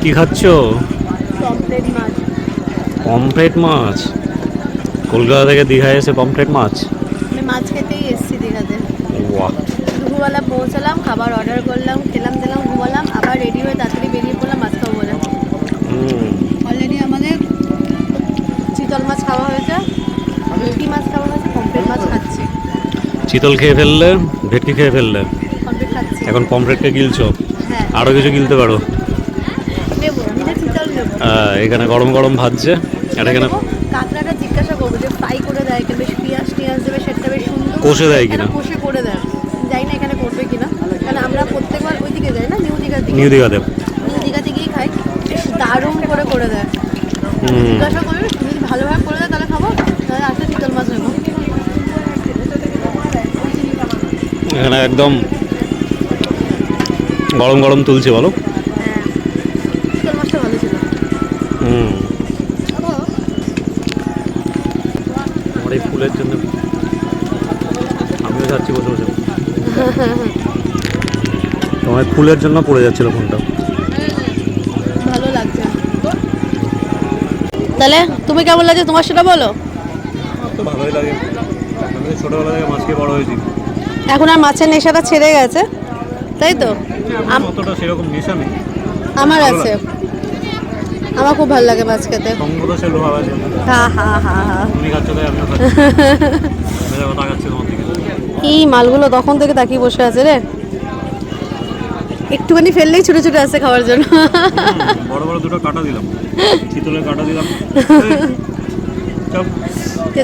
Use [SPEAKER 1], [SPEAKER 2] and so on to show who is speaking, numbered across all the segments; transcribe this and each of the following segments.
[SPEAKER 1] কি খাচ্ছ?
[SPEAKER 2] পমফ্রেট মাছ।
[SPEAKER 1] পমফ্রেট মাছ? কলকাতা থেকে দীঘায় এসে পমফ্রেট মাছ?
[SPEAKER 2] আমি মাছ খেতেই এসেছি দীঘাতে।
[SPEAKER 1] বাহ।
[SPEAKER 2] দুপুরবেলা পৌঁছালাম, খাবার অর্ডার করলাম, খেলাম দিলাম, ঘুমালাম, আবার রেডি হয়ে তাড়াতাড়ি বেরিয়ে পড়লাম মাছ খাবো বলে। অলরেডি আমাদের চিতল মাছ খাওয়া হয়েছে, ভেটকি মাছ খাওয়া হয়েছে, পমফ্রেট মাছ খাচ্ছি।
[SPEAKER 1] চিতল খেয়ে ফেললে, ভেটকি খেয়ে ফেললে,
[SPEAKER 2] পমফ্রেট খাচ্ছি।
[SPEAKER 1] এখন পমফ্রেটকে গিলছো?
[SPEAKER 2] হ্যাঁ,
[SPEAKER 1] আরও কিছু গিলতে পারো।
[SPEAKER 2] নেবো, চিতল নেবো।
[SPEAKER 1] এখানে গরম গরম ভাজছে। এটা কেন
[SPEAKER 2] কাঁকড়াটা জিজ্ঞাসা করবো যে ফ্রাই করে দেয় কিনা, বেশ পেঁয়াজ টিয়াজ দেবে, সেটা বেশ সুন্দর
[SPEAKER 1] কষে দেয় কিনা?
[SPEAKER 2] কষে করে দেয়, যাই না এখানে করবে কিনা, কারণ আমরা প্রত্যেকবার ওই দিকে যাই না, নিউ দীঘার দিকে,
[SPEAKER 1] নিউ দীঘাতে
[SPEAKER 2] গিয়েই খাই, বেশ দারুণ করে দেয়। জিজ্ঞাসা করবে, যদি ভালোভাবে করে দেয় তাহলে খাবো, তাহলে আজকে চিতল মাছ নেবো।
[SPEAKER 1] এখানে একদম গরম গরম তুলছে বলো।
[SPEAKER 2] হ্যাঁ, চিতল মাছটা ভালো ছিল।
[SPEAKER 1] আমার এই ফুলের জন্য আমিও যাচ্ছি বসে বসে। তোমার ফুলের জন্য পড়ে যাচ্ছিল ফোনটা।
[SPEAKER 2] ভালো লাগছে। তাহলে তুমি কেমন লাগছে তোমার, সেটা বলো।
[SPEAKER 1] আমার তো ভালোই লাগে, আমি ছোটোবেলা থেকে মাছ খেয়ে বড় হয়েছি।
[SPEAKER 2] এখন আর মাছের নেশাটা ছেড়ে গেছে, তাই তো?
[SPEAKER 1] অতটা সেরকম নেশা নেই।
[SPEAKER 2] আমার আছে, আমার খুব ভালো লাগে মাছ খেতে।
[SPEAKER 1] সঙ্গদোষে লোহা আছে।
[SPEAKER 2] হ্যাঁ হ্যাঁ হ্যাঁ হ্যাঁ।
[SPEAKER 1] তুমি খাচ্ছ তাই আমিও খাচ্ছি। তাকাচ্ছি তোমার দিকে।
[SPEAKER 2] কি মালগুলো তখন থেকে তাকিয়ে বসে আছে রে, একটুখানি ফেললেই ছুটে ছুটে আসছে খাওয়ার জন্য।
[SPEAKER 1] বড় বড় দুটো কাটা দিলাম, চিতলের কাটা দিলাম।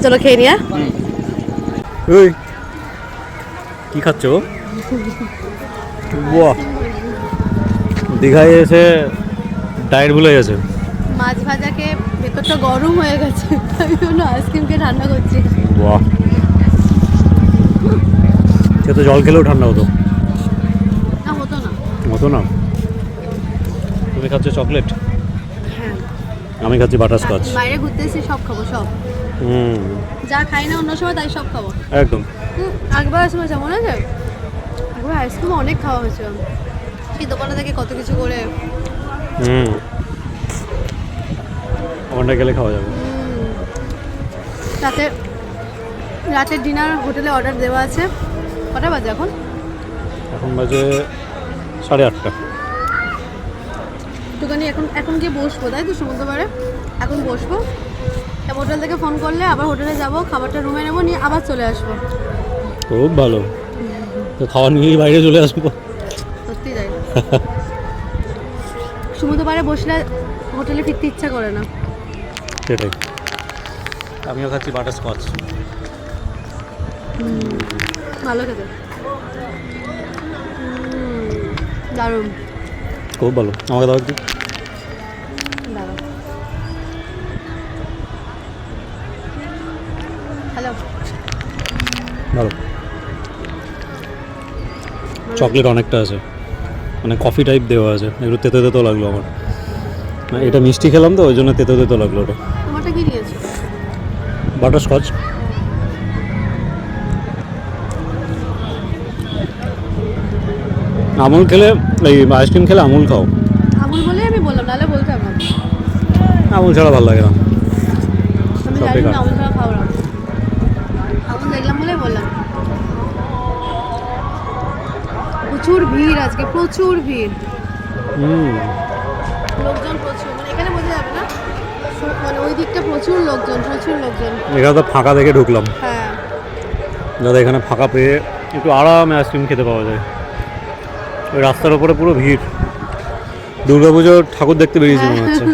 [SPEAKER 2] চলো খেয়ে নিয়া।
[SPEAKER 1] ওই কি খাচ্ছ? বাহ, দীঘায় এসে ডায়েট ভুলে গেছে।
[SPEAKER 2] মাছ ভাজা খেয়ে ভেতরটা গরম হয়ে গেছে, আমি কোনো আইসক্রিম খেয়ে ঠান্ডা করছি।
[SPEAKER 1] বাহ, সে তো জল খেলেও ঠান্ডা হতো।
[SPEAKER 2] না, হতো না।
[SPEAKER 1] হতো না? তুমি খাচ্ছ চকলেট,
[SPEAKER 2] হ্যাঁ,
[SPEAKER 1] আমি খাচ্ছি বাটারস্কচ।
[SPEAKER 2] বাইরে ঘুরতে এসে সব খাবো, সব। যা খাই না অন্য সময় তাই সব খাবো
[SPEAKER 1] একদম।
[SPEAKER 2] একবার আসলে মনে আছে, একবার আইসক্রিম অনেক খাওয়া হয়েছে, সেই দোকানে থেকে কত কিছু করে।
[SPEAKER 1] ওখানটা গেলে খাওয়া যাবে।
[SPEAKER 2] রাতের ডিনার হোটেলে অর্ডার দেওয়া আছে। কটা বাজে এখন?
[SPEAKER 1] এখন বাজে 8:30।
[SPEAKER 2] একটুখানি এখন গিয়ে বসবো, তাই তো সমুদ্র পাড়ে এখন বসবো। হোটেল থেকে ফোন করলে আবার হোটেলে যাব, খাবারটা রুমে নেবো, নিয়ে আবার চলে আসবো।
[SPEAKER 1] খুব ভালো, তো খাওয়া নিয়েই বাইরে চলে আসবো।
[SPEAKER 2] সত্যি তাই। সমুদ্র পাড়ে বসলে হোটেলে ফিরতে ইচ্ছা করে না।
[SPEAKER 1] সেটাই, আমিও খাচ্ছি বাটারস্কচ।
[SPEAKER 2] ভালো খেতে, দারুণ,
[SPEAKER 1] খুব ভালো। আমাকে দাও একটু।
[SPEAKER 2] দারুণ। হ্যালো,
[SPEAKER 1] ভালো। চকলেট অনেকটা আছে, মানে কফি টাইপ দেওয়া আছে, একটু তেতো তেতো লাগলো আমার। এটা মিষ্টি খেলাম তো ওই জন্য তেতো তেতো লাগলো। ওটা
[SPEAKER 2] তোমারটা কি নিয়েছো?
[SPEAKER 1] বাটারস্কচ। আমুল খেলে, এই আইসক্রিম খেলে আমুল খাও।
[SPEAKER 2] আমুল বলে আমি বললাম, নাহলে বলতাম না।
[SPEAKER 1] আমুল ছাড়া ভালো লাগে না।
[SPEAKER 2] আমি
[SPEAKER 1] সব
[SPEAKER 2] জানি
[SPEAKER 1] বেকার।
[SPEAKER 2] না আমুল ছাড়া খাও না, আমুল দেখলাম বলে বললাম। প্রচুর ভিড় আজকে, প্রচুর ভিড়, লোকজন প্রচুর, মানে এখানে বোঝা যাবে না, মানে ওই দিকটা প্রচুর লোকজন, প্রচুর লোকজন।
[SPEAKER 1] এখানে তো ফাঁকা দেখে ঢুকলাম,
[SPEAKER 2] হ্যাঁ,
[SPEAKER 1] যাতে এখানে ফাঁকা পেয়ে একটু আরামে আইসক্রিম খেতে পাওয়া যায়। ওই রাস্তার ওপরে পুরো ভিড়, দুর্গাপুজোর ঠাকুর দেখতে বেরিয়েছি মনে হচ্ছে।